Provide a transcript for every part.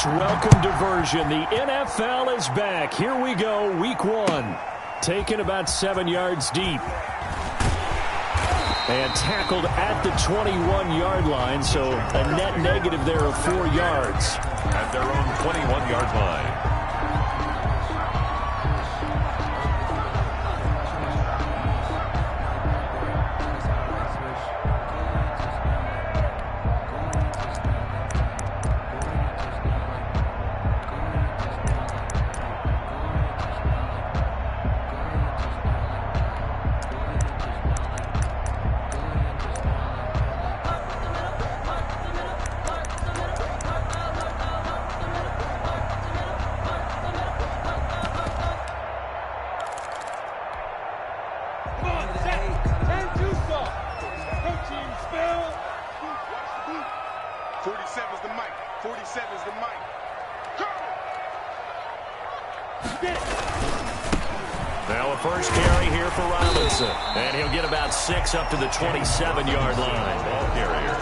It's welcome diversion. The NFL is back. Here we go, week 1. Taken about 7 yards deep. And tackled at the 21-yard line, so a net negative there of 4 yards. At their own 21-yard line. Now a first carry here for Robinson. And he'll get about 6 up to the 27-yard line. Ball carrier.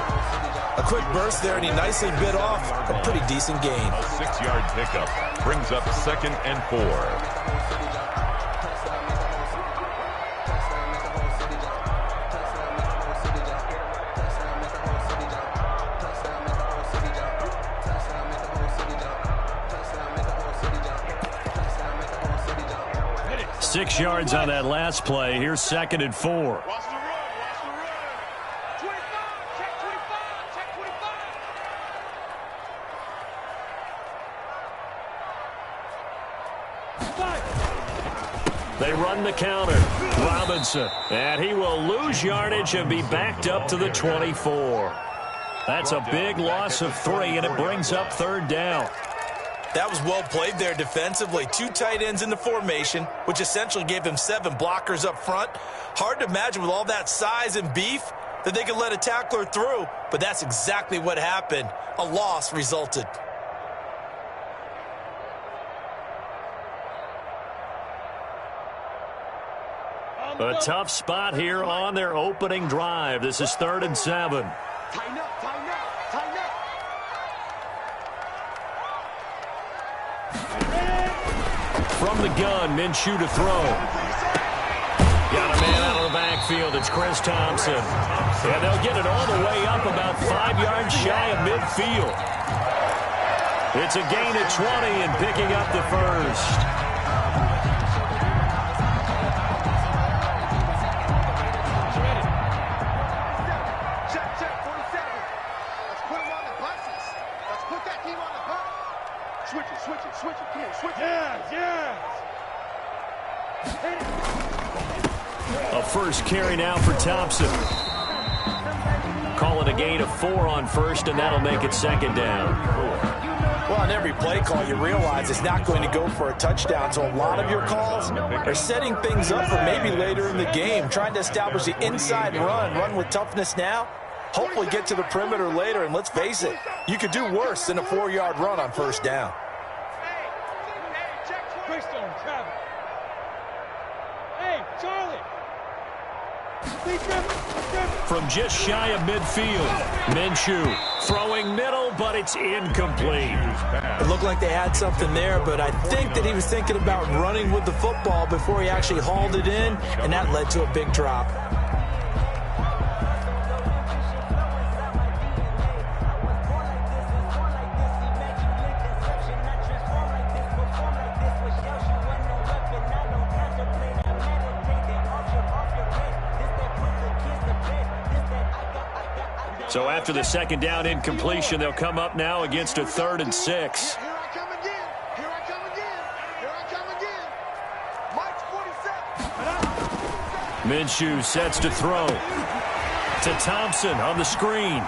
A quick burst there, and he nicely bit off a pretty decent gain. A 6-yard pickup brings up 2nd and 4. 6 yards on that last play. Here's 2nd and 4. Watch the run, watch the run. 25, check 25, check 25. They run the counter. Robinson. And he will lose yardage and be backed up to the 24. That's a big loss of 3, and it brings up 3rd down. That was well played there defensively. 2 tight ends in the formation, which essentially gave them 7 blockers up front. Hard to imagine with all that size and beef that they could let a tackler through, but that's exactly what happened. A loss resulted. A tough spot here on their opening drive. This is 3rd and 7. Tighten up, tighten up, tighten up. From the gun, Minshew to throw. Got a man out of the backfield. It's Chris Thompson. And they'll get it all the way up about 5 yards shy of midfield. It's a gain of 20 and picking up the first. Check, 47. Let's put him on the buses. Let's put that team on the bus. Switch it. Come here, switch it. Yeah. A first carry now for Thompson. Call it a gain of 4 on first, and that'll make it 2nd down. Well, on every play call, you realize it's not going to go for a touchdown, so a lot of your calls are setting things up for maybe later in the game, trying to establish the inside run with toughness now, hopefully get to the perimeter later, and let's face it, you could do worse than a 4-yard run on first down. Hey, Charlie. From just shy of midfield, Minshew throwing middle, but it's incomplete. It looked like they had something there, but I think that he was thinking about running with the football before he actually hauled it in, and that led to a big drop. So after the 2nd down incompletion, they'll come up now against a 3rd and 6. Here I come again. Mike's 47. Minshew sets to throw. To Thompson on the screen.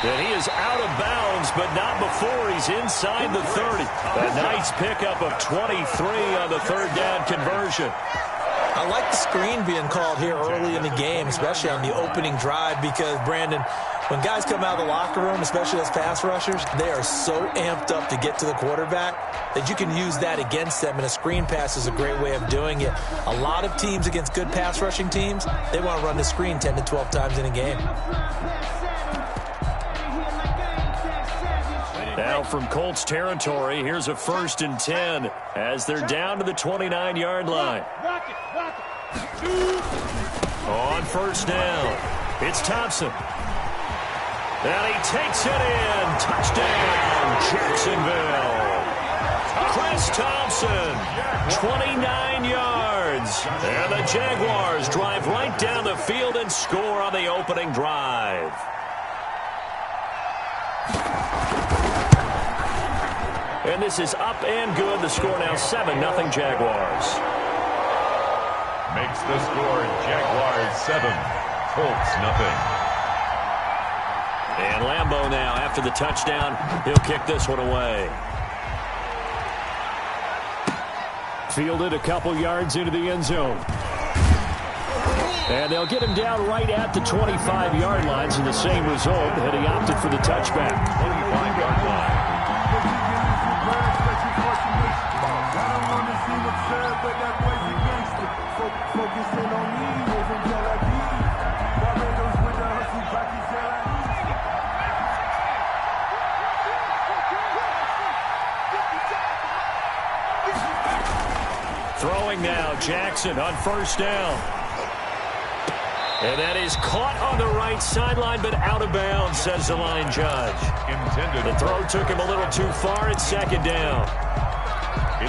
And he is out of bounds, but not before he's inside the 30. A nice pickup of 23 on the 3rd down conversion. I like the screen being called here early in the game, especially on the opening drive, because, Brandon, when guys come out of the locker room, especially as pass rushers, they are so amped up to get to the quarterback that you can use that against them, and a screen pass is a great way of doing it. A lot of teams against good pass rushing teams, they want to run the screen 10 to 12 times in a game. Now from Colts territory, here's a 1st and 10 as they're down to the 29-yard line. On 1st down, it's Thompson. And he takes it in. Touchdown, Jacksonville. Chris Thompson, 29 yards. And the Jaguars drive right down the field and score on the opening drive. And this is up and good. The score now 7-0 Jaguars. Makes the score Jaguars 7, Colts 0. And Lambeau now, after the touchdown, he'll kick this one away. Fielded a couple yards into the end zone. And they'll get him down right at the 25-yard line, so the same result, had he opted for the touchback. 25-yard line. Throwing now, Jackson on 1st down. And that is caught on the right sideline, but out of bounds, says the line judge. The throw took him a little too far. It's 2nd down.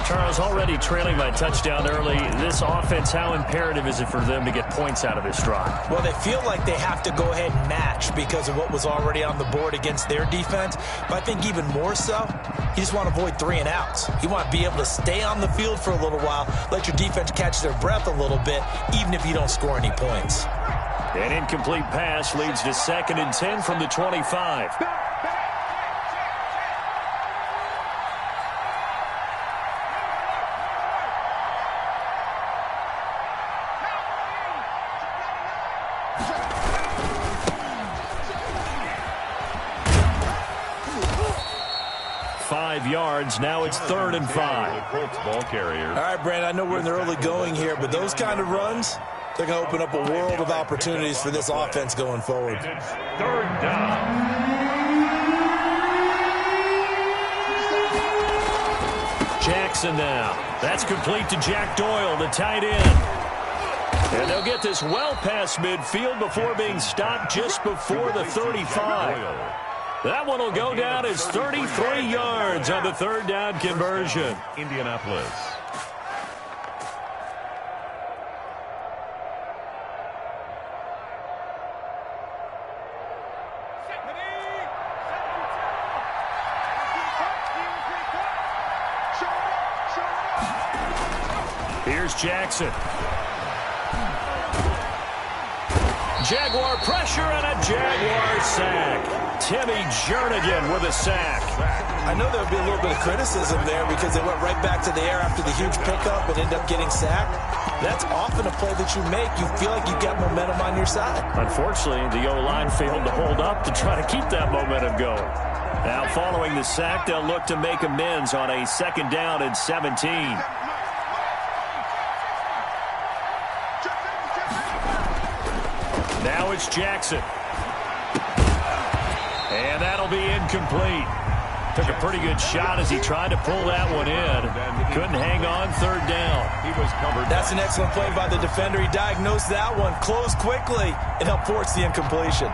Charles, already trailing by touchdown early. This offense, how imperative is it for them to get points out of this drive? Well, they feel like they have to go ahead and match because of what was already on the board against their defense. But I think even more so, you just want to avoid 3 and outs. You want to be able to stay on the field for a little while, let your defense catch their breath a little bit, even if you don't score any points. An incomplete pass leads to 2nd and 10 from the 25. Yards. Now it's 3rd and 5. Colts ball carrier. All right, Brandon, I know we're in the early going here, but those kind of runs, they're going to open up a world of opportunities for this offense going forward. It's 3rd down. Jackson now. That's complete to Jack Doyle, the tight end. And they'll get this well past midfield before being stopped just before the 35. That one will go down as 33 yards on the 3rd down conversion. Indianapolis. Here's Jackson. Jaguar pressure and a Jaguar sack. Timmy Jernigan with a sack. I know there would be a little bit of criticism there because they went right back to the air after the huge pickup and ended up getting sacked. That's often a play that you make. You feel like you've got momentum on your side. Unfortunately, the O-line failed to hold up to try to keep that momentum going. Now, following the sack, they'll look to make amends on a 2nd down and 17. Now it's Jackson. And that'll be incomplete. Took a pretty good shot as he tried to pull that one in. Couldn't hang on 3rd down. He was covered. That's an excellent play by the defender. He diagnosed that one, closed quickly, and helped force the incompletion.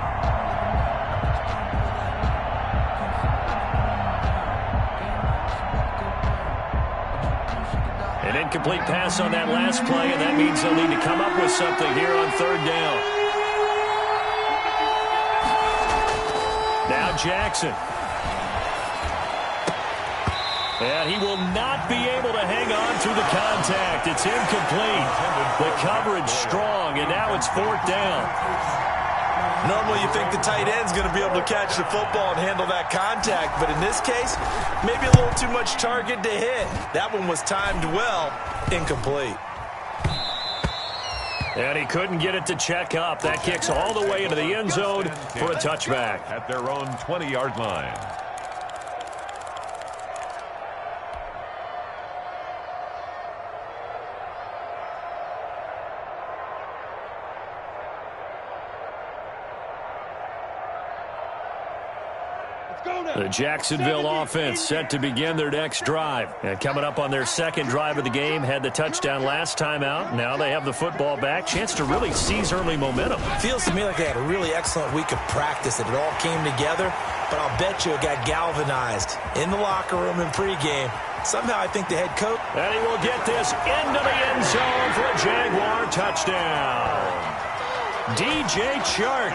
An incomplete pass on that last play, and that means they'll need to come up with something here on 3rd down. Now Jackson. And he will not be able to hang on through the contact. It's incomplete. The coverage strong, and now it's 4th down. Normally you think the tight end's going to be able to catch the football and handle that contact, but in this case, maybe a little too much target to hit. That one was timed well, incomplete. And he couldn't get it to check up. That kicks all the way into the end zone for a touchback. At their own 20-yard line. The Jacksonville offense set to begin their next drive. And coming up on their second drive of the game, had the touchdown last time out. Now they have the football back. Chance to really seize early momentum. Feels to me like they had a really excellent week of practice, that it all came together. But I'll bet you it got galvanized in the locker room in pregame. Somehow I think the head coach... And he will get this into the end zone for a Jaguar touchdown. DJ Chark,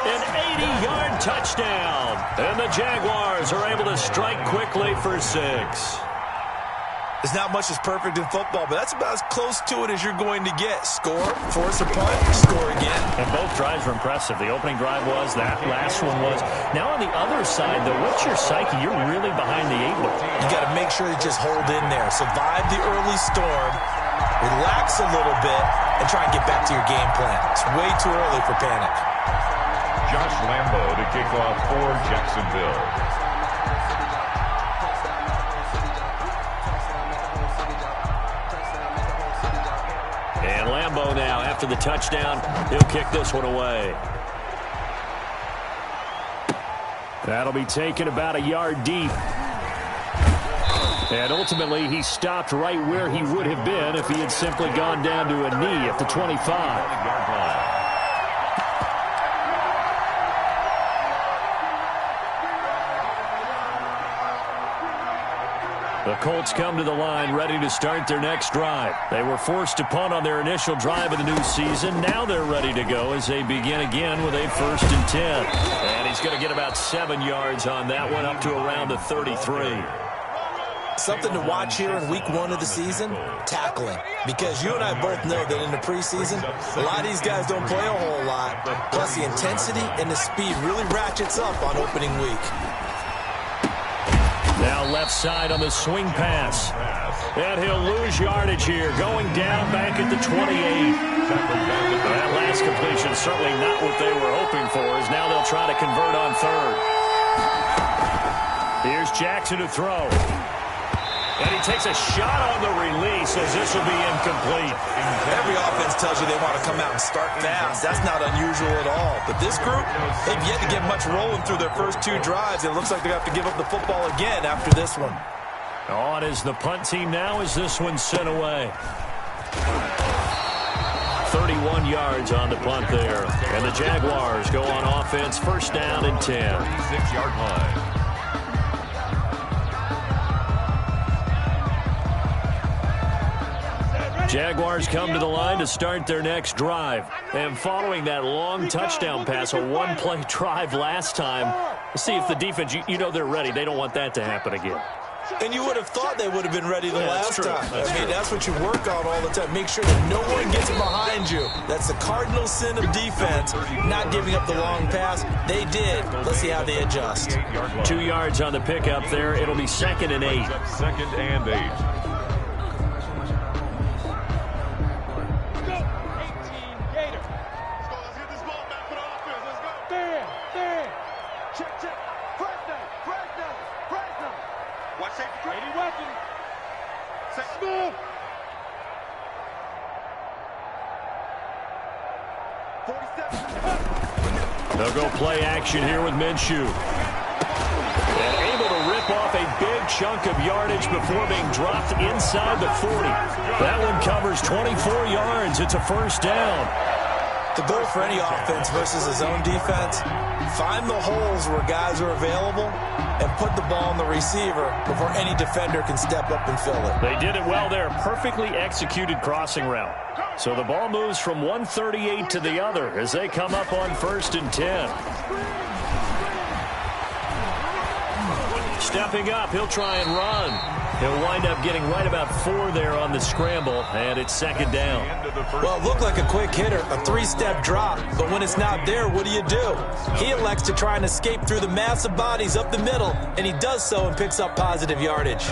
an 80-yard touchdown. And the Jaguars are able to strike quickly for 6. There's not much that's perfect in football, but that's about as close to it as you're going to get. Score, force a punt, score again. And both drives were impressive. The opening drive was, that last one was. Now on the other side, though, what's your psyche? You're really behind the 8-ball. You got to make sure you just hold in there. Survive the early storm, relax a little bit, and try and get back to your game plan. It's way too early for panic. Josh Lambo to kick off for Jacksonville. And Lambo now, after the touchdown, he'll kick this one away. That'll be taken about a yard deep. And ultimately, he stopped right where he would have been if he had simply gone down to a knee at the 25. The Colts come to the line ready to start their next drive. They were forced to punt on their initial drive of the new season. Now they're ready to go as they begin again with a 1st and 10. And he's going to get about 7 yards on that one, up to around the 33. Something to watch here in week 1 of the season, tackling. Because you and I both know that in the preseason, a lot of these guys don't play a whole lot. Plus the intensity and the speed really ratchets up on opening week. Now left side on the swing pass. And he'll lose yardage here, going down back at the 28. That last completion, certainly not what they were hoping for, as now they'll try to convert on 3rd. Here's Jackson to throw. And he takes a shot on the release as this will be incomplete. Every offense tells you they want to come out and start fast. That's not unusual at all. But this group, they've yet to get much rolling through their first 2 drives. It looks like they have to give up the football again after this one. On is the punt team now as this one's sent away. 31 yards on the punt there. And the Jaguars go on offense, 1st down and 10. 6-yard line. Jaguars come to the line to start their next drive. And following that long touchdown pass, a one-play drive last time, see if the defense, you know they're ready. They don't want that to happen again. And you would have thought they would have been ready the last time. That's what you work on all the time. Make sure that no one gets behind you. That's the cardinal sin of defense, not giving up the long pass. They did. Let's see how they adjust. 2 yards on the pickup there. It'll be 2nd and 8. 2nd and 8. They'll go play action here with Minshew. And able to rip off a big chunk of yardage before being dropped inside the 40. That one covers 24 yards. It's a 1st down. The goal for any offense versus a zone defense, find the holes where guys are available and put the ball on the receiver before any defender can step up and fill it. They did it well there. Perfectly executed crossing route. So the ball moves from 138 to the other as they come up on 1st and 10. Stepping up, he'll try and run. He'll wind up getting right about 4 there on the scramble, and it's 2nd down. Well, it looked like a quick hitter, a 3-step drop, but when it's not there, what do? He elects to try and escape through the massive bodies up the middle, and he does so and picks up positive yardage.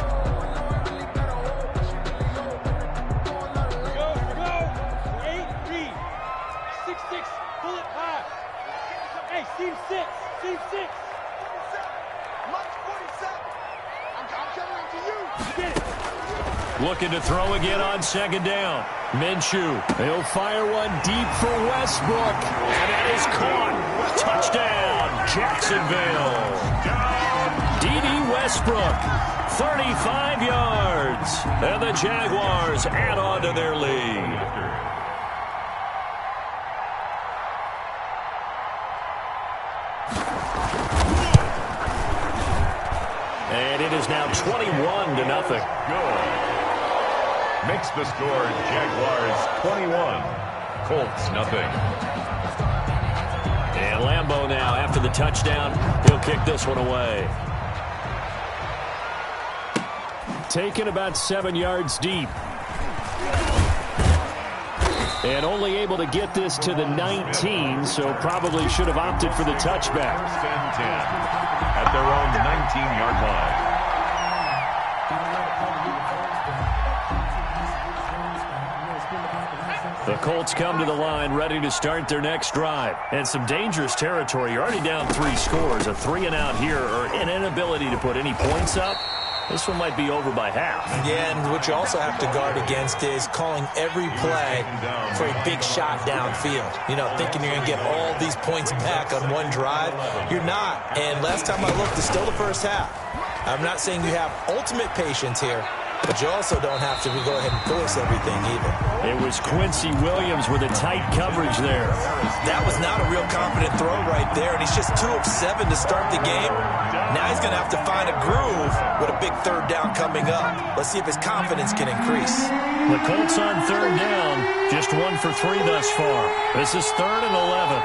Looking to throw again on 2nd down. Minshew, he'll fire one deep for Westbrook. And that is caught. Touchdown, Jacksonville. D.D. Westbrook, 35 yards. And the Jaguars add on to their lead. And it is now 21-0. Good. Makes the score Jaguars 21, Colts nothing. And Lambeau now, after the touchdown, he'll kick this one away. Taken about 7 yards deep. And only able to get this to the 19, so probably should have opted for the touchback. First and 10 at their own 19-yard line. The Colts come to the line ready to start their next drive. And some dangerous territory. You're already down 3 scores. A 3-and-out here or an inability to put any points up. This one might be over by half. Yeah, and what you also have to guard against is calling every play for a big shot downfield. You know, thinking you're going to get all these points back on one drive. You're not. And last time I looked, it's still the first half. I'm not saying you have ultimate patience here, but you also don't have to go ahead and force everything either. It was Quincy Williams with a tight coverage there. That was not a real confident throw right there, and he's just 2 of 7 to start the game. Now he's going to have to find a groove with a big third down coming up. Let's see if his confidence can increase. The Colts on third down, just 1 for 3 thus far. This is 3rd and 11.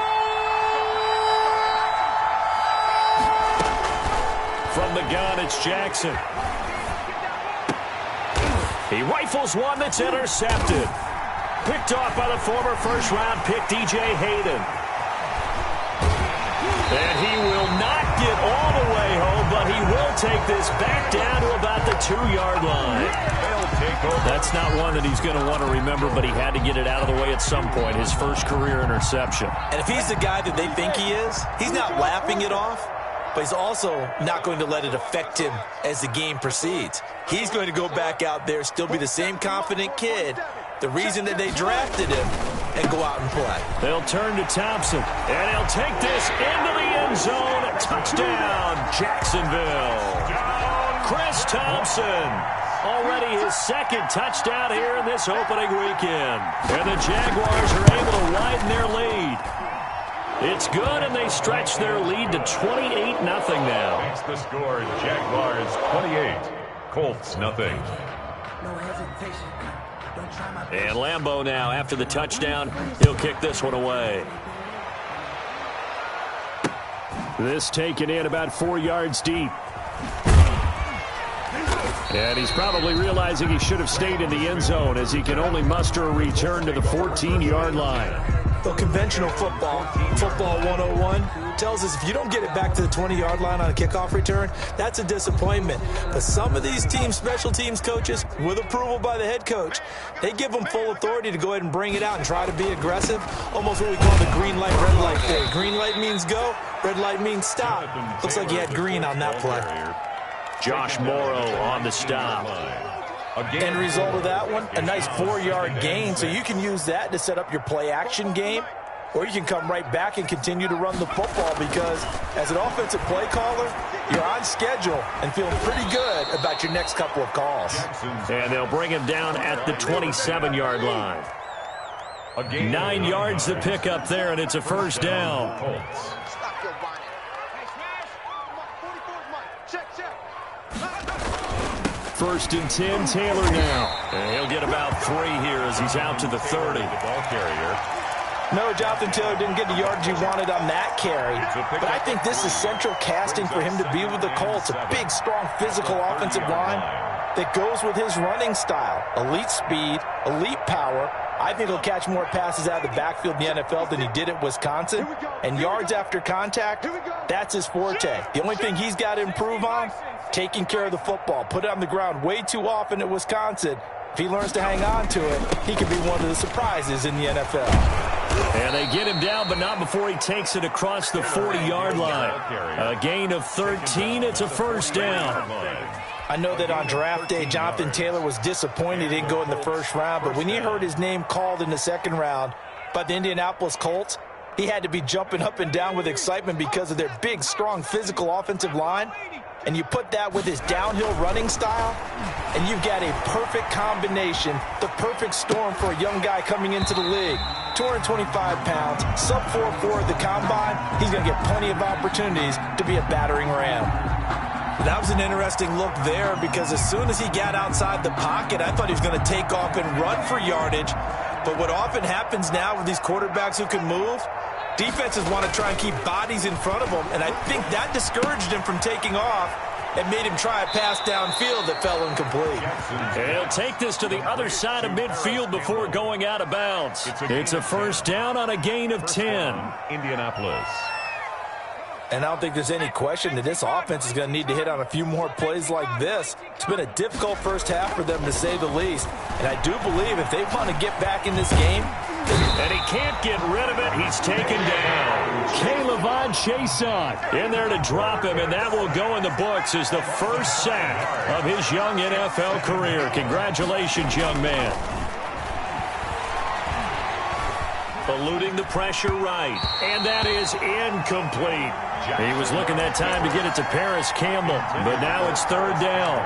From the gun, it's Jackson. He rifles one that's intercepted. Picked off by the former first-round pick, D.J. Hayden. And he will not get all the way home, but he will take this back down to about the 2-yard line. That's not one that he's going to want to remember, but he had to get it out of the way at some point, his first career interception. And if he's the guy that they think he is, he's not laughing it off, but he's also not going to let it affect him as the game proceeds. He's going to go back out there, still be the same confident kid, the reason that they drafted him, and go out and play. They'll turn to Thompson, and he'll take this into the end zone. Touchdown, Jacksonville. Chris Thompson, already his 2nd touchdown here in this opening weekend. And the Jaguars are able to widen their lead. It's good, and they stretch their lead to 28-0 now. Makes the score Jaguars 28, Colts nothing. And Lambeau now, after the touchdown, he'll kick this one away. This taken in about 4 yards deep. And he's probably realizing he should have stayed in the end zone as he can only muster a return to the 14-yard line. Well, conventional football 101, tells us if you don't get it back to the 20-yard line on a kickoff return, that's a disappointment. But some of these teams, special teams coaches, with approval by the head coach, they give them full authority to go ahead and bring it out and try to be aggressive. Almost what we call the green light, red light thing. Green light means go, red light means stop. Looks like he had green on that play. Josh Morrow on the stop. End result of that one, a nice 4-yard gain, so you can use that to set up your play-action game, or you can come right back and continue to run the football because as an offensive play caller, you're on schedule and feeling pretty good about your next couple of calls. And they'll bring him down at the 27-yard line. 9 yards to pick up there, and it's a first down. First and 10, Taylor now. And he'll get about 3 here as he's out to the 30. Ball carrier. No, Jonathan Taylor didn't get the yardage he wanted on that carry. But I think this is central casting for him to be with the Colts. A big, strong, physical offensive line that goes with his running style. Elite speed, elite power. I think he'll catch more passes out of the backfield in the NFL than he did at Wisconsin. And yards after contact, that's his forte. The only thing he's got to improve on, taking care of the football. Put it on the ground way too often at Wisconsin. If he learns to hang on to it, he could be one of the surprises in the NFL. And they get him down, but not before he takes it across the 40-yard line. A gain of 13. It's a first down. I know that on draft day, Jonathan Taylor was disappointed he didn't go in the first round, but when he heard his name called in the second round by the Indianapolis Colts, he had to be jumping up and down with excitement because of their big, strong, physical offensive line and you put that with his downhill running style, and you've got a perfect combination, the perfect storm for a young guy coming into the league. 225 pounds, sub 4.4 at the combine. He's going to get plenty of opportunities to be a battering ram. That was an interesting look there because as soon as he got outside the pocket, I thought he was going to take off and run for yardage. But what often happens now with these quarterbacks who can move, defenses want to try and keep bodies in front of them, and I think that discouraged him from taking off and made him try a pass downfield that fell incomplete. He'll take this to the other side of midfield before going out of bounds. It's a first down on a gain of 10. Indianapolis. And I don't think there's any question that this offense is going to need to hit on a few more plays like this. It's been a difficult first half for them, to say the least. And I do believe if they want to get back in this game. And he can't get rid of it. He's taken down. kingmojo85's in there to drop him, and that will go in the books as the first sack of his young NFL career. Congratulations, young man. Eluding the pressure right, and that is incomplete. He was looking that time to get it to Paris Campbell, but now it's third down.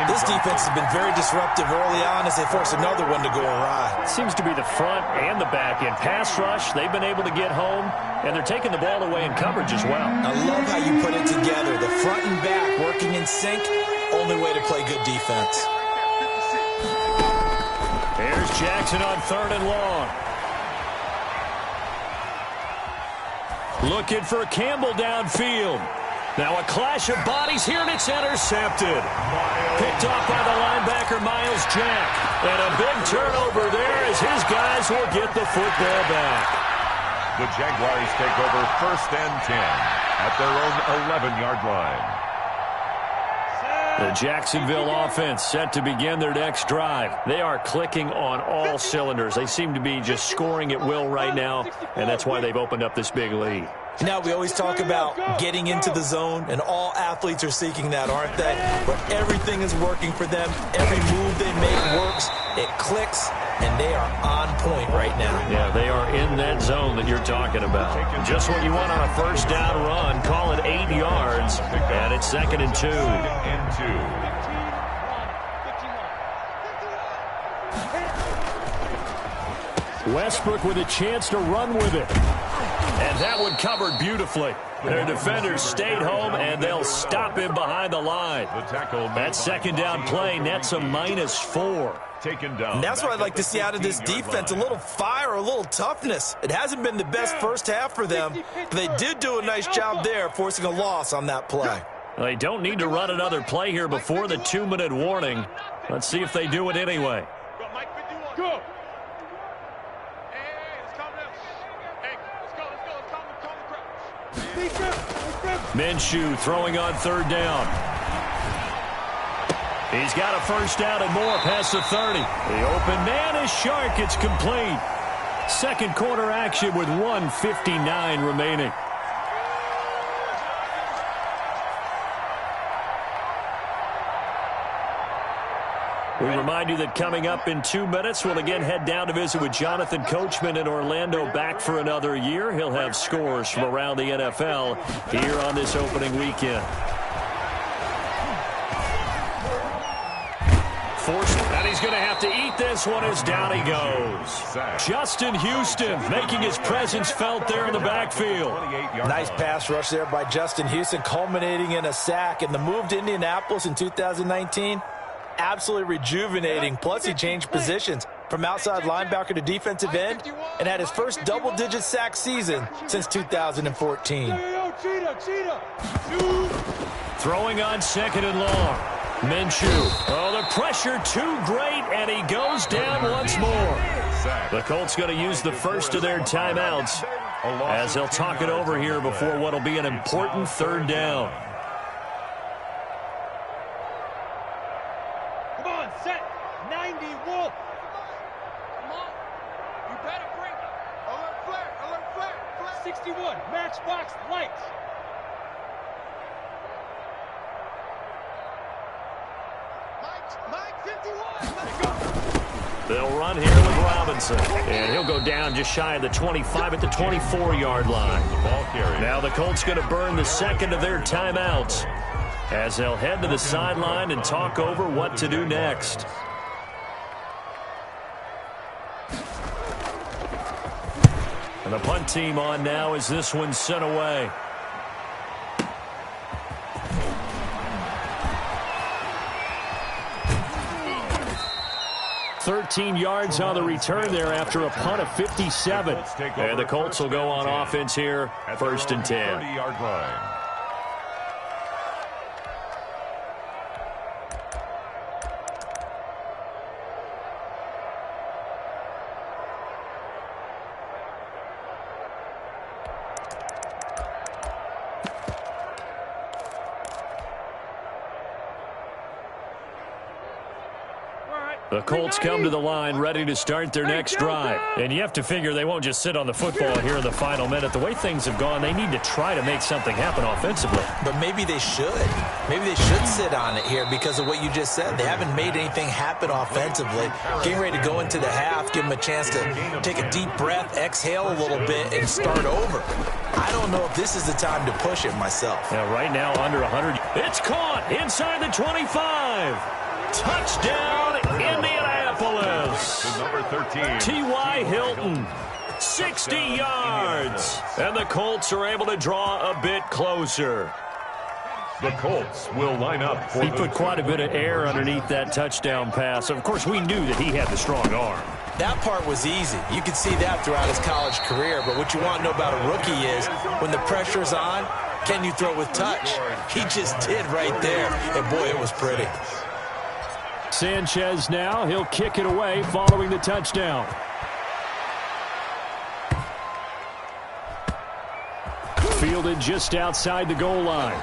This defense has been very disruptive early on as they force another one to go awry. Seems to be the front and the back end. Pass rush, they've been able to get home, and they're taking the ball away in coverage as well. I love how you put it together. The front and back working in sync, only way to play good defense. There's Jackson on third and long. Looking for Campbell downfield. Now a clash of bodies here, and it's intercepted. Picked off by the linebacker, Miles Jack. And a big turnover there as his guys will get the football back. The Jaguars take over first and 10 at their own 11-yard line. The Jacksonville offense set to begin their next drive. They are clicking on all cylinders. They seem to be just scoring at will right now, and that's why they've opened up this big lead. Now, we always talk about getting into the zone, and all athletes are seeking that, aren't they? But everything is working for them. Every move they make works. It clicks, and they are on point right now. Yeah, they are in that zone that you're talking about. Just what you want on a first down run. Call it 8 yards, and it's 2nd and 2. Westbrook with a chance to run with it. And that one covered beautifully. Their defenders stayed home, and they'll stop him behind the line. That second down play nets a -4. And that's what I'd like to see out of this defense, a little fire, a little toughness. It hasn't been the best first half for them, but they did do a nice job there, forcing a loss on that play. They don't need to run another play here before the 2-minute warning. Let's see if they do it anyway. Go. Minshew throwing on third down. He's got a first down and more past the 30. The open man is Shark. It's complete. Second quarter action with 1:59 remaining. We remind you that coming up in 2 minutes, we'll again head down to visit with Jonathan Coachman in Orlando, back for another year. He'll have scores from around the NFL here on this opening weekend. And he's going to have to eat this one as down he goes. Justin Houston making his presence felt there in the backfield. Nice pass rush there by Justin Houston, culminating in a sack. And the move to Indianapolis in 2019, absolutely rejuvenating. Plus, he changed positions from outside linebacker to defensive end and had his first double-digit sack season since 2014. Throwing on 2nd and long. Minshew. Oh, the pressure too great, and he goes down once more. The Colts going to use the first of their timeouts as they'll talk it over here before what will be an important third down. Come on, set. 90, Wolf. Come on. You better bring it. Alert flare. 61, matchbox lights. Mike 51. They'll run here with Robinson. And he'll go down just shy of the 25 at the 24-yard line. Now the Colts going to burn the second of their timeouts. as they'll head to the sideline and talk over what to do next. And the punt team on now as this one's sent away. $13 yards on the return there after a punt of 57. And the Colts will go on offense here, first and 10. 30-yard line. The Colts come to the line ready to start their next drive. And you have to figure they won't just sit on the football here in the final minute. The way things have gone, they need to try to make something happen offensively. But maybe they should. Maybe they should sit on it here because of what you just said. They haven't made anything happen offensively. Getting ready to go into the half, give them a chance to take a deep breath, exhale a little bit, and start over. I don't know if this is the time to push it myself. Yeah, right now under 100. It's caught inside the 25. Touchdown, Indianapolis. Number 13. T.Y. Hilton, 60 yards. And the Colts are able to draw a bit closer. The Colts will line up for He put quite a bit of air underneath that touchdown pass. Of course, we knew that he had the strong arm. That part was easy. You could see that throughout his college career. But what you want to know about a rookie is when the pressure's on, can you throw with touch? He just did right there. And, boy, it was pretty. Sanchez now, he'll kick it away following the touchdown. Fielded just outside the goal line.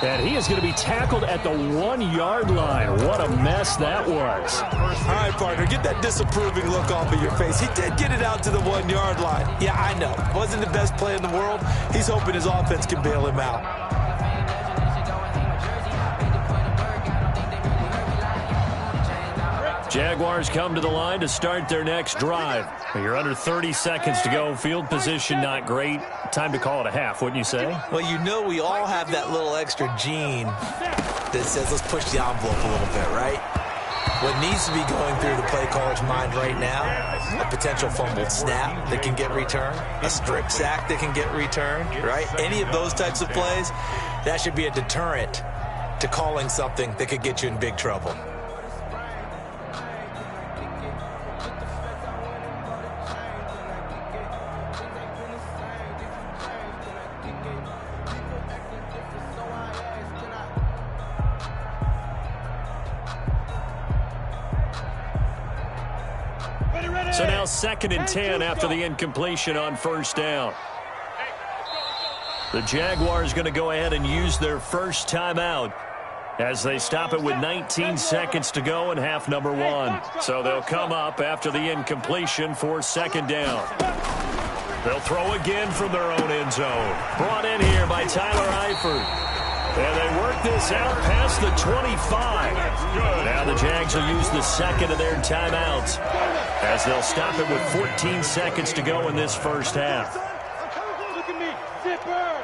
And he is going to be tackled at the 1-yard line. What a mess that was. All right, partner, get that disapproving look off of your face. He did get it out to the 1-yard line. Yeah, I know. Wasn't the best play in the world. He's hoping his offense can bail him out. Jaguars come to the line to start their next drive. You're under 30 seconds to go. Field position not great. Time to call it a half, wouldn't you say? Well, you know we all have that little extra gene that says let's push the envelope a little bit, right? What needs to be going through the play caller's mind right now, a potential fumbled snap that can get returned, a strip sack that can get returned, right? Any of those types of plays, that should be a deterrent to calling something that could get you in big trouble. So now 2nd and 10 after the incompletion on first down. The Jaguars going to go ahead and use their first timeout as they stop it with 19 seconds to go in half number 1. So they'll come up after the incompletion for 2nd down. They'll throw again from their own end zone. Brought in here by Tyler Eifert. And they work this out past the 25. Now the Jags will use the second of their timeouts as they'll stop it with 14 seconds to go in this first half. Look at me. Zipper.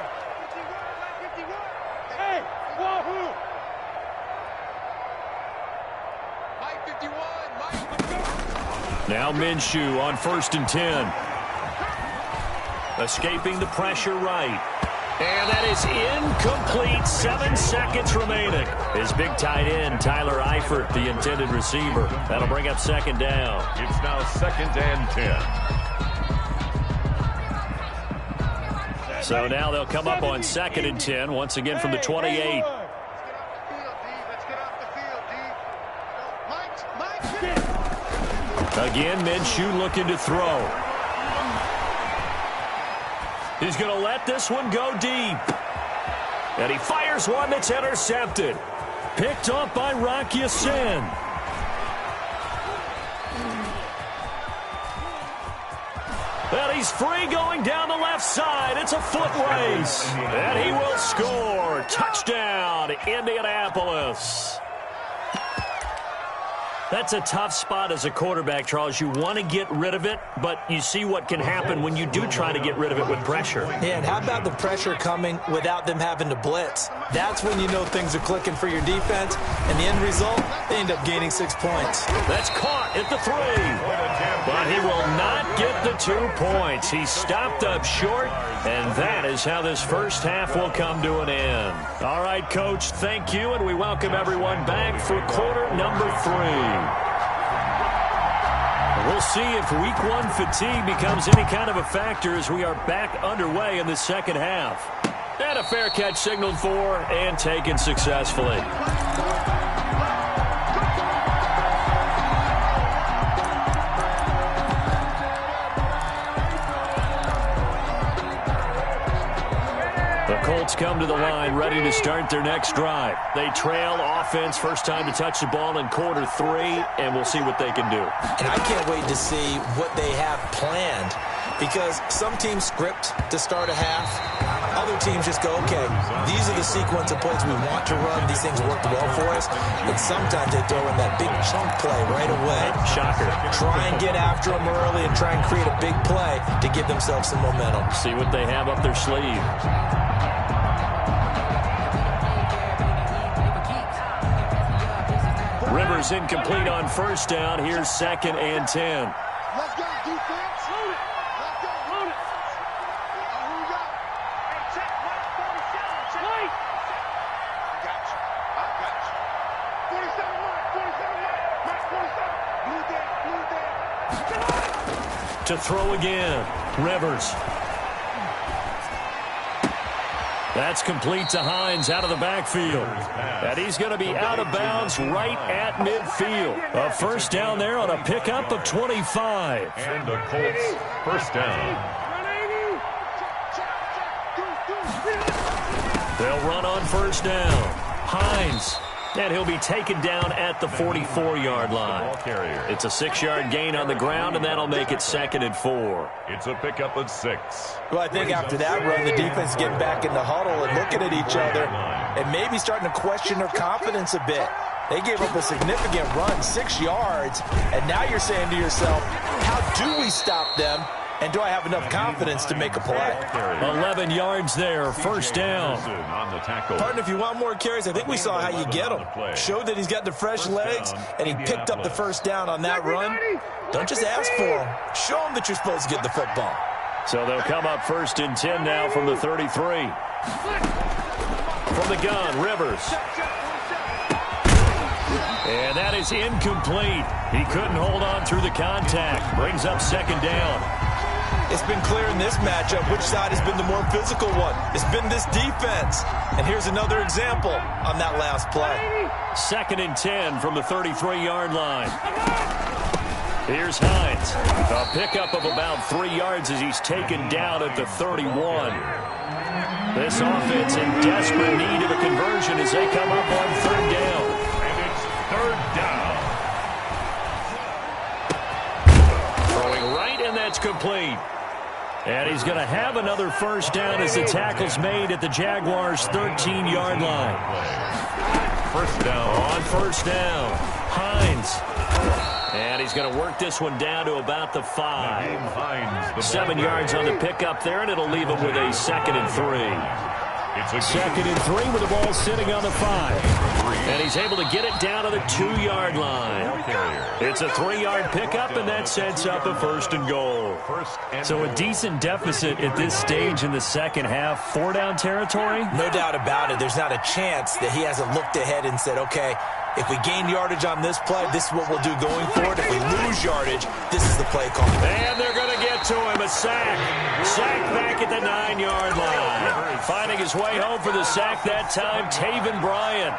Hey, wahoo. Mike 51. Now Minshew on 1st and 10. Escaping the pressure right. And that is incomplete. 7 seconds remaining. His big tight end, Tyler Eifert, the intended receiver. That'll bring up 2nd down. It's now 2nd and 10. So now they'll come up on 2nd and 10, once again from the 28. Again, Minshew looking to throw. He's going to let this one go deep. And he fires one that's intercepted. Picked up by Rocky Sin. And he's free going down the left side. It's a foot race. And he will score. Touchdown, Indianapolis. That's a tough spot as a quarterback, Charles. You want to get rid of it, but you see what can happen when you do try to get rid of it with pressure. Yeah, and how about the pressure coming without them having to blitz? That's when you know things are clicking for your defense, and the end result, they end up gaining 6 points. That's caught at the 3. But he will not get the 2 points. He stopped up short, and that is how this first half will come to an end. All right, Coach, thank you, and we welcome everyone back for quarter number 3. We'll see if week 1 fatigue becomes any kind of a factor as we are back underway in the second half. And a fair catch signaled for and taken successfully. The Colts come to the line ready to start their next drive. They trail offense, first time to touch the ball in quarter 3, and we'll see what they can do. And I can't wait to see what they have planned, because some teams script to start a half. Other teams just go, okay, these are the sequence of plays we want to run. These things worked well for us. And sometimes they throw in that big chunk play right away. Shocker. Try and get after them early and try and create a big play to give themselves some momentum. See what they have up their sleeve. Rivers incomplete on first down. Here's 2nd and 10. Let's go, defense. Load it. Let's go, load it. Who we got? Hey, check, Mike, 47. Check. Mike. I got you. 47, Mike. 47, Mike. Mike, 47. Blue dead. To throw again. Rivers. That's complete to Hines out of the backfield. And he's going to be out of bounds right at midfield. A first down there on a pickup of 25. And the Colts first down. They'll run on first down. Hines. And he'll be taken down at the 44-yard line. It's a 6-yard gain on the ground, and that'll make it 2nd and 4. It's a pickup at 6. Well, I think after that run, the defense is getting back in the huddle and looking at each other and maybe starting to question their confidence a bit. They gave up a significant run, 6 yards, and now you're saying to yourself, how do we stop them? And do I have enough confidence to make a play? 11 yards there, first down. Partner, if you want more carries, I think we saw how you get them. Showed that he's got the fresh legs, and he picked up the first down on that run. Don't just ask for them. Show them that you're supposed to get the football. So they'll come up 1st and 10 now from the 33. From the gun, Rivers. And that is incomplete. He couldn't hold on through the contact. Brings up 2nd down. It's been clear in this matchup which side has been the more physical one. It's been this defense. And here's another example on that last play. 2nd and 10 from the 33-yard line. Here's Hines. A pickup of about 3 yards as he's taken down at the 31. This offense in desperate need of a conversion as they come up on 3rd down. And it's 3rd down. Throwing right, and that's complete. And he's going to have another first down as the tackle's made at the Jaguars' 13-yard line. First down. On first down, Hines. And he's going to work this one down to about the 5. 7 yards on the pickup there, and it'll leave him with a 2nd and 3. It's a 2nd and 3 with the ball sitting on the 5. And he's able to get it down to the 2-yard line. It's a 3-yard pickup, and that sets up a 1st and goal. So a decent deficit at this stage in the second half. 4-down territory? No doubt about it. There's not a chance that he hasn't looked ahead and said, okay, if we gain yardage on this play, this is what we'll do going forward. If we lose yardage, this is the play call. And they're going to get to him. A sack. Sack back at the 9-yard line. Finding his way home for the sack that time, Taven Bryan.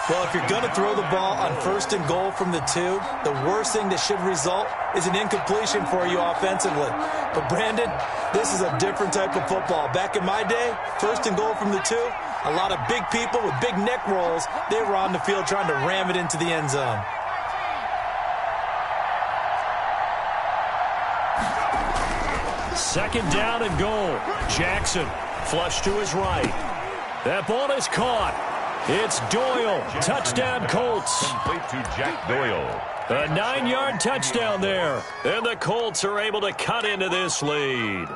Well, if you're going to throw the ball on 1st and goal from the 2, the worst thing that should result is an incompletion for you offensively. But, Brandon, this is a different type of football. Back in my day, 1st and goal from the 2, a lot of big people with big neck rolls, they were on the field trying to ram it into the end zone. Second down and goal. Jackson flush to his right. That ball is caught. It's Doyle. Touchdown, Colts. Complete to Jack Doyle. A 9-yard touchdown there. And the Colts are able to cut into this lead.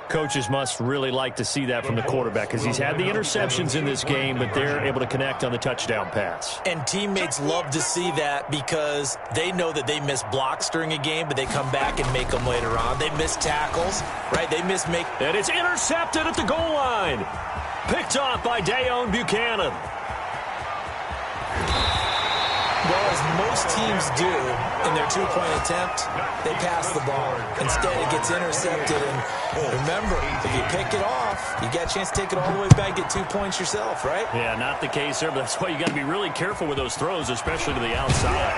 Coaches must really like to see that from the quarterback because he's had the interceptions in this game, but they're able to connect on the touchdown pass. And teammates love to see that because they know that they miss blocks during a game, but they come back and make them later on. They miss tackles, right? They miss make. And it's intercepted at the goal line. Picked off by Dayon Buchanan. Well, as most teams do in their two-point attempt, they pass the ball. Instead, it gets intercepted. And remember, if you pick it off, you got a chance to take it all the way back, get 2 points yourself, right? Yeah, not the case there, but that's why you got to be really careful with those throws, especially to the outside.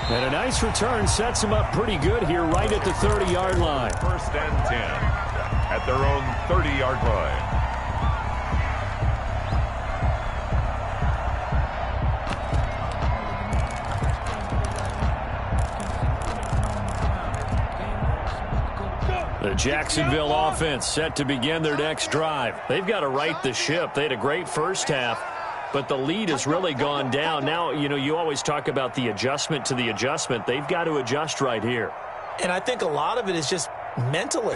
And a nice return sets them up pretty good here right at the 30-yard line. First and 10 at their own 30-yard line. The Jacksonville offense set to begin their next drive. They've got to right the ship. They had a great first half, but the lead has really gone down. Now, you always talk about the adjustment to the adjustment. They've got to adjust right here. And I think a lot of it is just mentally.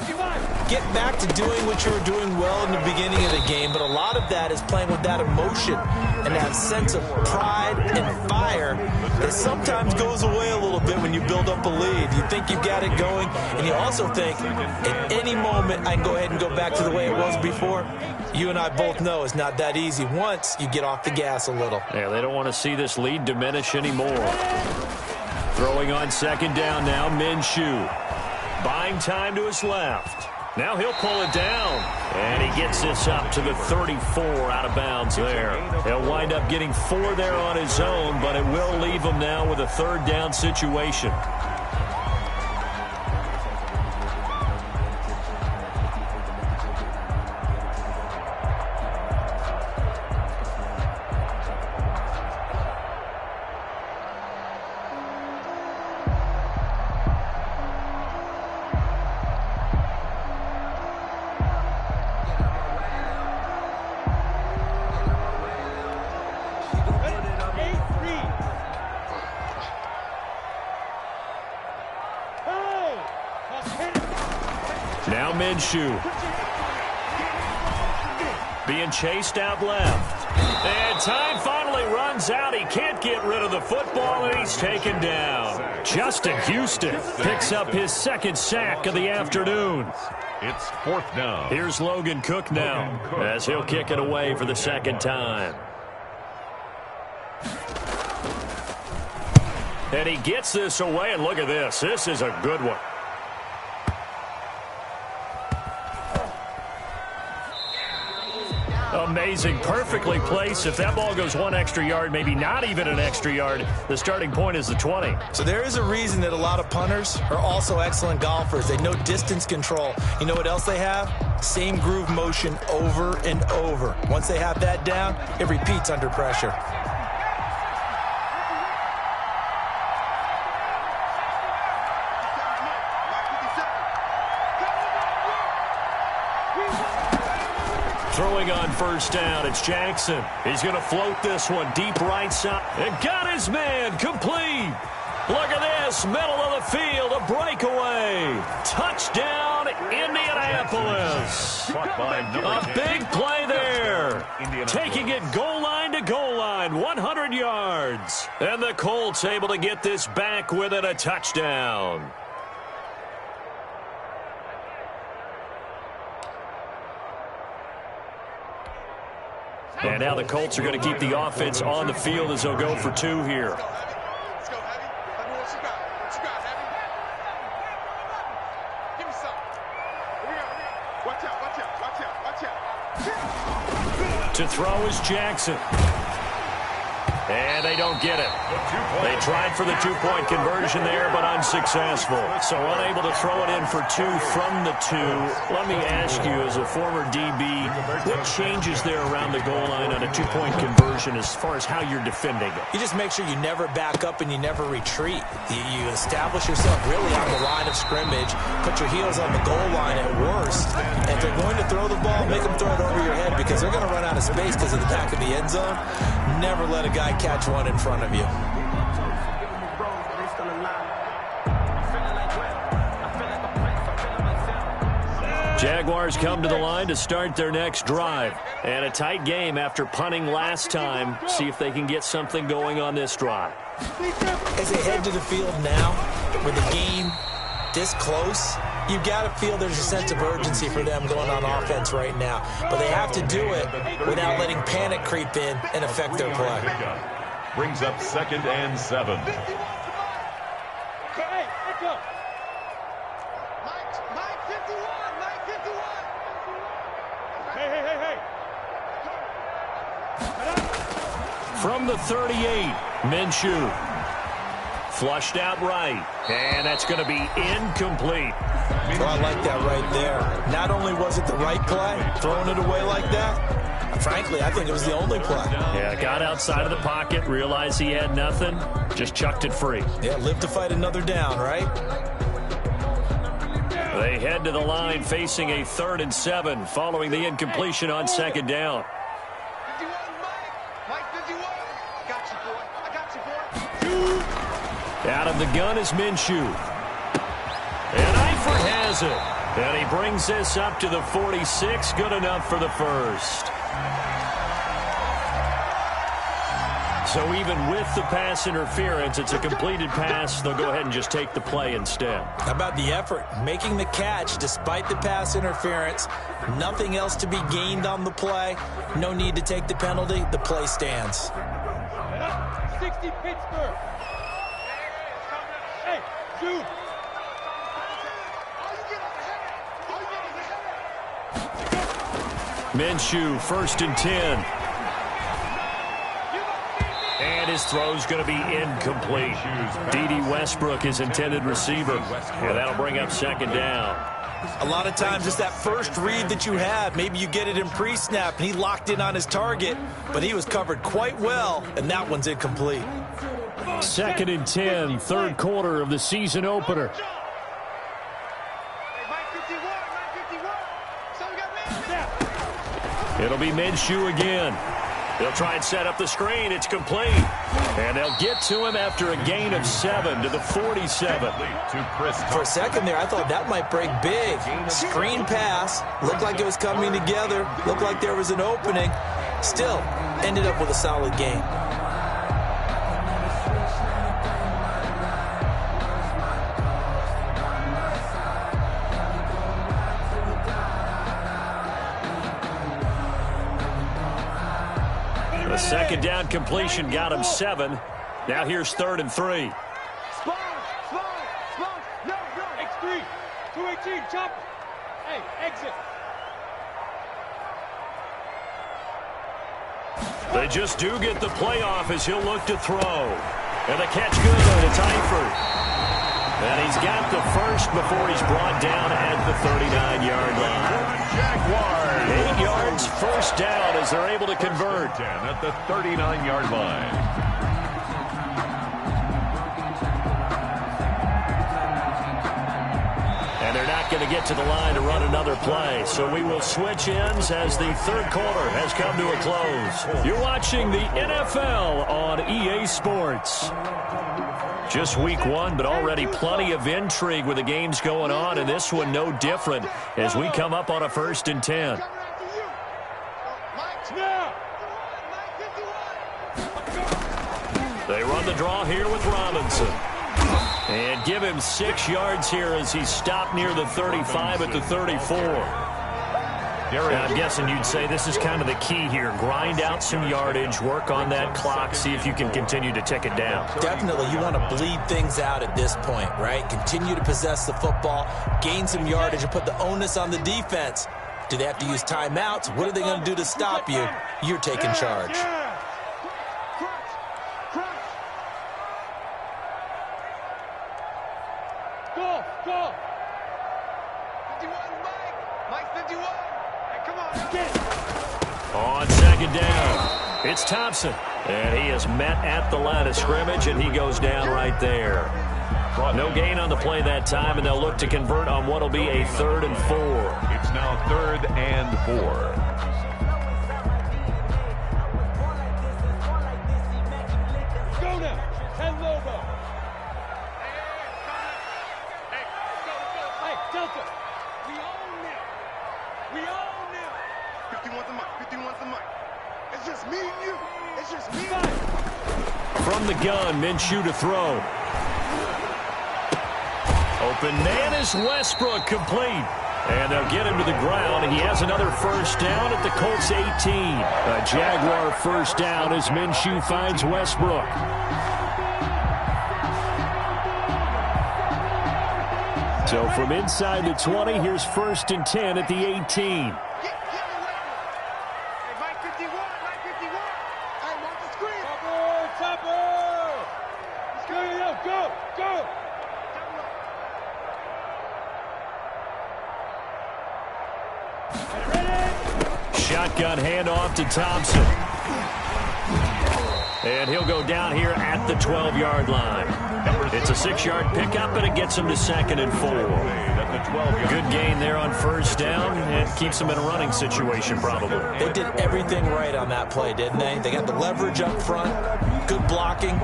Get back to doing what you were doing well in the beginning of the game, but a lot of that is playing with that emotion and that sense of pride and fire that sometimes goes away a little bit when you build up a lead. You think you've got it going, and you also think at any moment I can go ahead and go back to the way it was before. You and I both know it's not that easy once you get off the gas a little. Yeah, they don't want to see this lead diminish anymore. Throwing on second down now, Minshew. Buying time to his left. Now he'll pull it down. And he gets this up to the 34 out of bounds there. He'll wind up getting 4 there on his own, but it will leave him now with a third down situation. Now Minshew. Being chased out left. And time finally runs out. He can't get rid of the football, and he's taken down. Justin Houston picks up his second sack of the afternoon. It's fourth down. Here's Logan Cook now as he'll kick it away for the second time. And he gets this away, and look at this. This is a good one. Amazing, perfectly placed. If that ball goes 1 extra yard, maybe not even an extra yard, the starting point is the 20. So there is a reason that a lot of punters are also excellent golfers. They know distance control. You know what else they have? Same groove motion over and over. Once they have that down, it repeats under pressure. Throwing on first down, it's Jackson. He's going to float this one deep right side. And got his man complete. Look at this, middle of the field, a breakaway. Touchdown, Indianapolis. A big play there. Taking it goal line to goal line, 100 yards. And the Colts able to get this back within a touchdown. And now the Colts are going to keep the offense on the field as they'll go for 2 here. Let's go, Heavy. What you got? What you got, Heavy? Give me some. Here we go. Watch out, watch out, watch out, watch out. To throw is Jackson. And they don't get it. They tried for the two-point conversion there, but unsuccessful. So unable to throw it in for two from the two. Let me ask you, as a former DB, what changes there around the goal line on a two-point conversion as far as how you're defending it? You just make sure you never back up and you never retreat. You establish yourself really on the line of scrimmage, put your heels on the goal line at worst. And if they're going to throw the ball, make them throw it over your head because they're going to run out of space because of the back of the end zone. Never let a guy catch one in front of you. Jaguars come to the line to start their next drive. And a tight game after punting last time. See if they can get something going on this drive. As they head to the field now, with the game this close, you've got to feel there's a sense of urgency for them going on offense right now. But they have to do it without letting panic creep in and affect their play. Brings up 2nd and 7. Hey, let's go. Mike 51, Mike 51. Hey. From the 38, Minshew. Flushed out right, and that's going to be incomplete. Well, I like that right there. Not only was it the right play, throwing it away like that, frankly, I think it was the only play. Yeah, got outside of the pocket, realized he had nothing, just chucked it free. Yeah, live to fight another down, right? They head to the line facing a 3rd and 7 following the incompletion on 2nd down. 51, Mike 51. I got you, boy. Out of the gun is Minshew. And Eifert has it. And he brings this up to the 46. Good enough for the first. So even with the pass interference, it's a completed pass. They'll go ahead and just take the play instead. How about the effort? Making the catch despite the pass interference. Nothing else to be gained on the play. No need to take the penalty. The play stands. 60 Pittsburgh. Hey, shoot. Minshew, 1st and 10. And his throw's going to be incomplete. D.D. Westbrook, his intended receiver. And that'll bring up 2nd down. A lot of times it's that first read that you have. Maybe you get it in pre-snap, and he locked in on his target, but he was covered quite well, and that one's incomplete. 2nd and 10, 3rd quarter of the season opener. Hey, Mike 51, Mike 51. So we got man. It'll be Minshew again. They'll try and set up the screen. It's complete. And they'll get to him after a gain of 7 to the 47. For a second there, I thought that might break big. Screen pass. Looked like it was coming together. Looked like there was an opening. Still, ended up with a solid game. The 2nd down completion got him 7. Now here's 3rd and 3. Spawn. No. X3. 218, chop. Hey, exit. They just do get the playoff as he'll look to throw. And the catch good. It's Eifert. And he's got the first before he's brought down at the 39-yard line. Jaguars. 8 yards, 1st down as they're able to convert. 10 at the 39-yard line. And they're not going to get to the line to run another play. So we will switch ends as the 3rd quarter has come to a close. You're watching the NFL on EA Sports. Just week 1, but already plenty of intrigue with the games going on, and this one no different as we come up on a 1st and 10. They run the draw here with Robinson. And give him 6 yards here as he's stopped near the 35 at the 34. I'm guessing you'd say this is kind of the key here. Grind out some yardage, work on that clock, see if you can continue to tick it down. Definitely, you want to bleed things out at this point, right? Continue to possess the football, gain some yardage, and put the onus on the defense. Do they have to use timeouts? What are they going to do to stop you? You're taking charge. Go. 51, Mike. Mike 51. Hey, come on. Get it. On second down, it's Thompson. And he is met at the line of scrimmage, and he goes down right there. No gain on the play that time, and they'll look to convert on what will be a 3rd and 4. It's now 3rd and 4. Go now. 10 logo. Hey, Delta. We own now. We own now. 51's the mic. 51's the mic. It's just me and you. It's just me. From the gun, Minshew to throw. Open man is Westbrook, complete. And they'll get him to the ground, and he has another first down at the Colts 18. A Jaguar first down as Minshew finds Westbrook. So from inside the 20, here's 1st and 10 at the 18. Shotgun handoff to Thompson. And he'll go down here at the 12-yard line. It's a 6-yard pickup, and it gets him to 2nd and 4. Good gain there on first down, and keeps him in a running situation probably. They did everything right on that play, didn't they? They got the leverage up front, good blocking,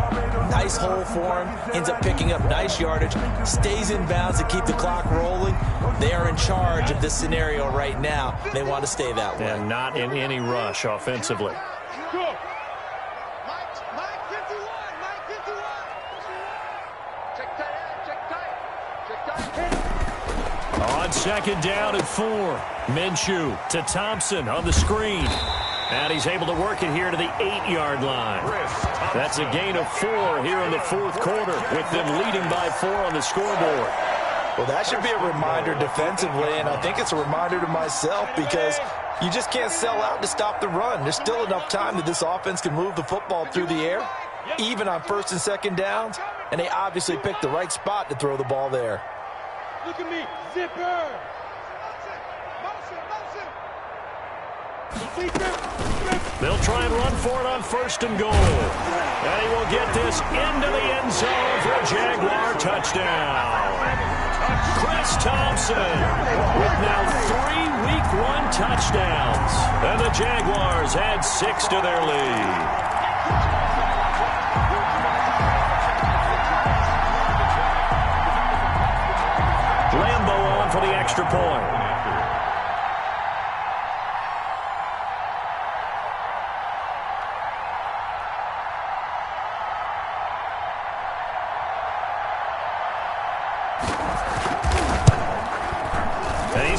nice hole for him, ends up picking up nice yardage, stays in bounds to keep the clock rolling. They are in charge of this scenario right now. They want to stay that way. And not in any rush offensively. On second down at 4, Minshew to Thompson on the screen. And he's able to work it here to the 8-yard line. That's a gain of 4 here in the 4th quarter, with them leading by 4 on the scoreboard. Well, that should be a reminder defensively, and I think it's a reminder to myself because you just can't sell out to stop the run. There's still enough time that this offense can move the football through the air, even on 1st and 2nd downs, and they obviously picked the right spot to throw the ball there. Look at me, zipper. They'll try and run for it on 1st and goal. And he will get this into the end zone for a Jaguar touchdown. Chris Thompson with now 3 Week 1 touchdowns. And the Jaguars add 6 to their lead. Lambo on for the extra point.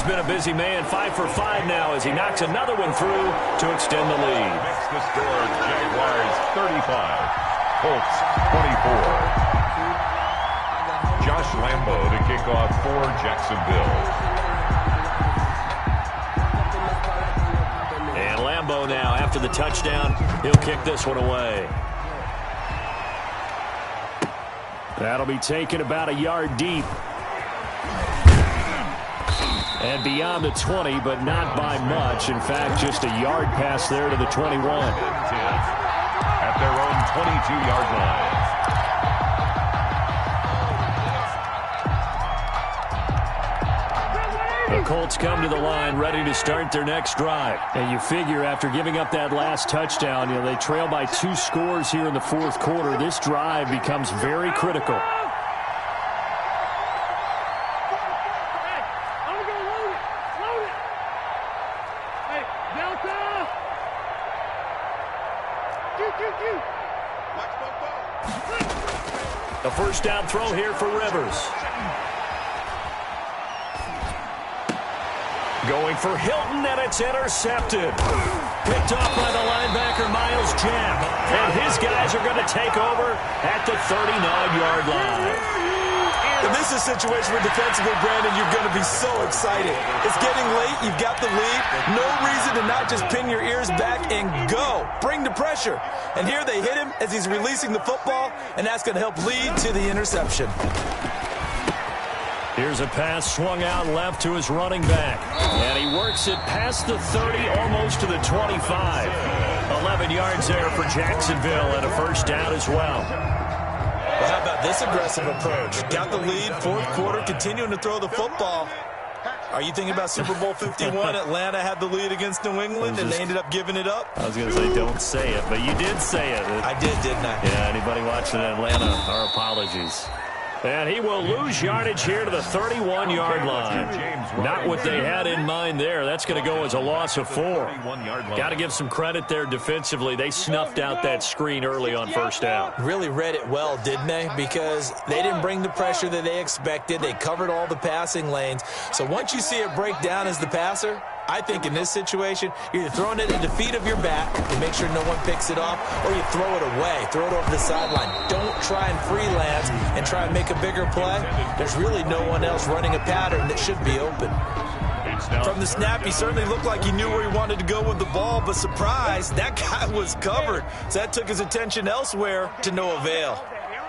Been a busy man, 5 for 5 now as he knocks another one through to extend the lead. Makes the score Jaguars 35, Colts 24. Josh Lambo to kick off for Jacksonville. And Lambo now, after the touchdown, he'll kick this one away. That'll be taken about a yard deep. And beyond the 20, but not by much. In fact, just a yard pass there to the 21. At their own 22-yard line. The Colts come to the line ready to start their next drive. And you figure after giving up that last touchdown, they trail by 2 scores here in the 4th quarter. This drive becomes very critical. A first down throw here for Rivers. Going for Hilton, and it's intercepted. Picked off by the linebacker, Miles Jack. And his guys are going to take over at the 39-yard line. And this is a situation where defensively, Brandon, you're going to be so excited. It's getting late. You've got the lead. No reason to not just pin your ears back and go. Bring the pressure. And here they hit him as he's releasing the football, and that's going to help lead to the interception. Here's a pass swung out left to his running back. And he works it past the 30, almost to the 25. 11 yards there for Jacksonville and a first down as well. Well, how about this aggressive approach? Got the lead, fourth quarter, continuing to throw the football. Are you thinking about Super Bowl 51? Atlanta had the lead against New England, and they ended up giving it up? I was going to say don't say it, but you did say it. I did, didn't I? Yeah, anybody watching Atlanta, our apologies. And he will lose yardage here to the 31-yard line. Not what they had in mind there. That's going to go as a loss of 4. Got to give some credit there defensively. They snuffed out that screen early on first down. Really read it well, didn't they? Because they didn't bring the pressure that they expected. They covered all the passing lanes. So once you see it break down as the passer, I think in this situation, you're either throwing it at the feet of your back to make sure no one picks it off, or you throw it away, throw it over the sideline. Don't try and freelance and try and make a bigger play. There's really no one else running a pattern that should be open. From the snap, he certainly looked like he knew where he wanted to go with the ball, but surprise, that guy was covered. So that took his attention elsewhere to no avail.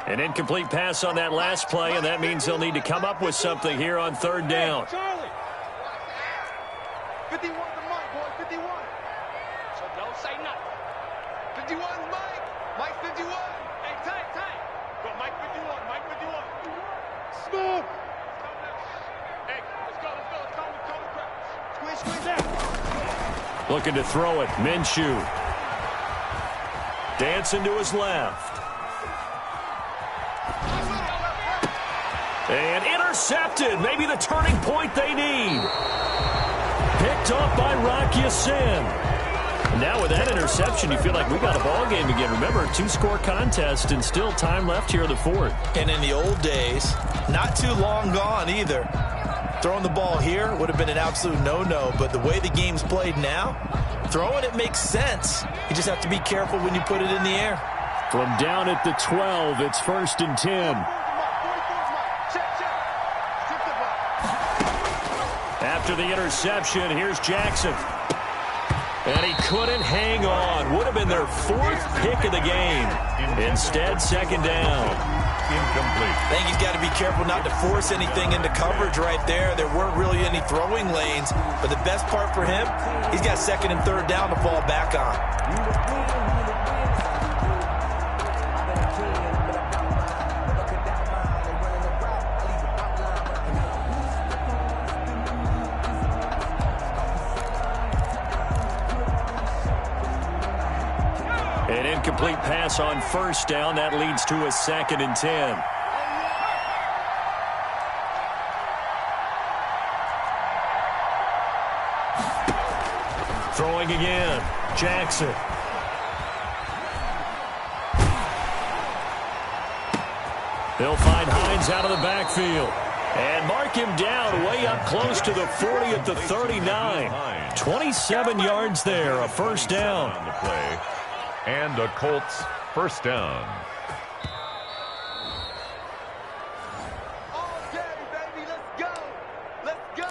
An incomplete pass on that last play, and that means they'll need to come up with something here on third down. 51 to Mike, boy, 51. So don't say nothing. 51 Mike. Mike 51. Hey, tight. Go Mike 51, Mike 51. Smooth. Hey, let's go. Squeeze out. Looking to throw it. Minshew. Dancing to his left. And intercepted. Maybe the turning point they need. Picked up by Rocky Sin. Now with that interception, you feel like we got a ball game again. Remember, 2-score contest and still time left here in the fourth. And in the old days, not too long gone either. Throwing the ball here would have been an absolute no-no, but the way the game's played now, throwing it makes sense. You just have to be careful when you put it in the air. From down at the 12, it's 1st and 10. After the interception, here's Jackson. And he couldn't hang on. Would have been their 4th pick of the game. Instead, 2nd down. Incomplete. I think he's got to be careful not to force anything into coverage right there. There weren't really any throwing lanes. But the best part for him, he's got 2nd and 3rd down to fall back on. An incomplete pass on 1st down. That leads to a 2nd and 10. Throwing again. Jackson. They'll find Hines out of the backfield. And mark him down way up close to the 40 at the 39. 27 yards there, a 1st down. On the play. And a Colts 1st down. All day, baby. Let's go. Let's go.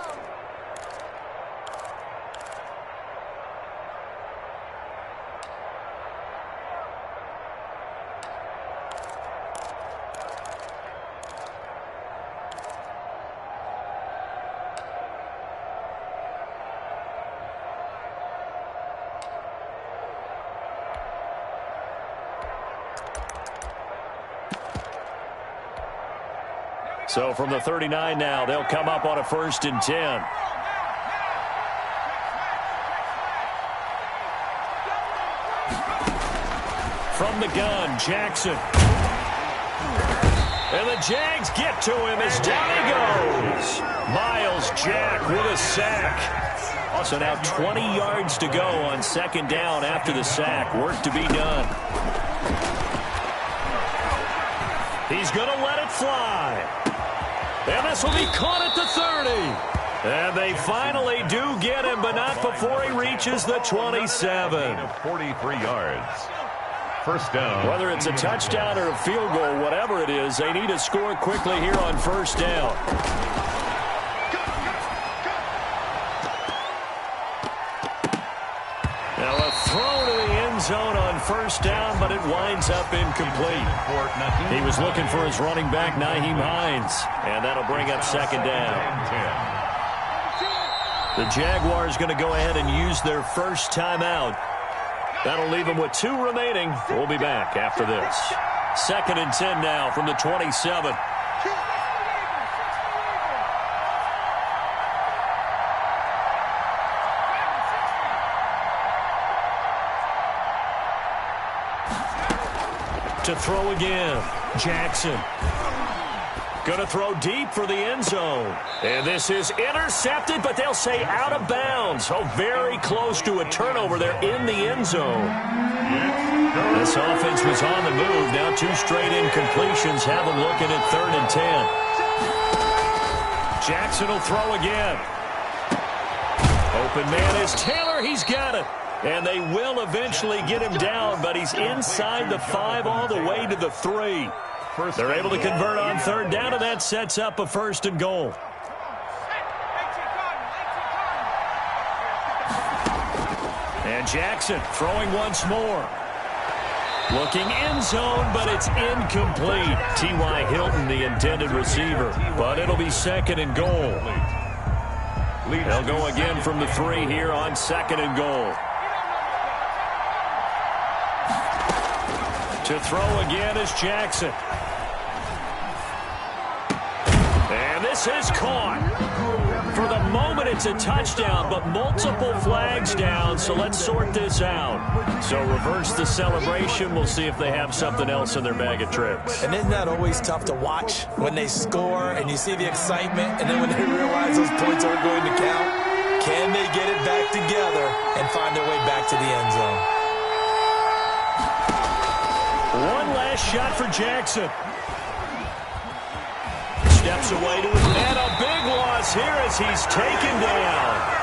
So from the 39 now, they'll come up on a 1st and 10. From the gun, Jackson. And the Jags get to him as down he goes. Miles Jack with a sack. So now 20 yards to go on 2nd down after the sack. Work to be done. He's going to let it fly. And this will be caught at the 30. And they finally do get him, but not before he reaches the 27. 43 yards. 1st down. Whether it's a touchdown or a field goal, whatever it is, they need to score quickly here on 1st down. Now a throw to the end zone on first down, but it winds up incomplete. He was looking for his running back, Nyheim Hines, and that'll bring up second down. The Jaguars going to go ahead and use their first timeout. That'll leave them with 2 remaining. We'll be back after this. 2nd and 10 now from the 27. To throw again, Jackson. Going to throw deep for the end zone. And this is intercepted, but they'll say out of bounds. Oh, very close to a turnover there in the end zone. This offense was on the move. Now 2 straight incompletions have them looking at 3rd and 10. Jackson will throw again. Open man is Taylor. He's got it. And they will eventually get him down, but he's inside the 5 all the way to the 3. They're able to convert on 3rd down, and that sets up a 1st and goal. And Jackson throwing once more. Looking end zone, but it's incomplete. T.Y. Hilton, the intended receiver, but it'll be 2nd and goal. They'll go again from the 3 here on 2nd and goal. To throw again is Jackson. And this is caught. For the moment, it's a touchdown, but multiple flags down, so let's sort this out. So reverse the celebration. We'll see if they have something else in their bag of tricks. And isn't that always tough to watch when they score and you see the excitement, and then when they realize those points aren't going to count? Can they get it back together and find their way back to the end zone? One last shot for Jackson. Steps away to it, and a big loss here as he's taken down.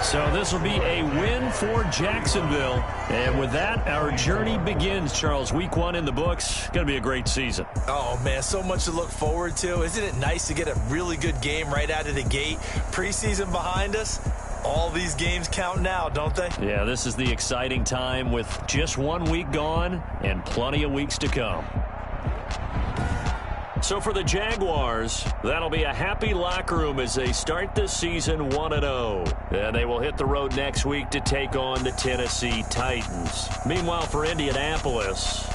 So this will be a win for Jacksonville. And with that, our journey begins, Charles. Week 1 in the books. Going to be a great season. Oh, man, so much to look forward to. Isn't it nice to get a really good game right out of the gate? Preseason behind us. All these games count now, don't they? Yeah, this is the exciting time with just 1 week gone and plenty of weeks to come. So for the Jaguars, that'll be a happy locker room as they start this season 1-0. And they will hit the road next week to take on the Tennessee Titans. Meanwhile, for Indianapolis,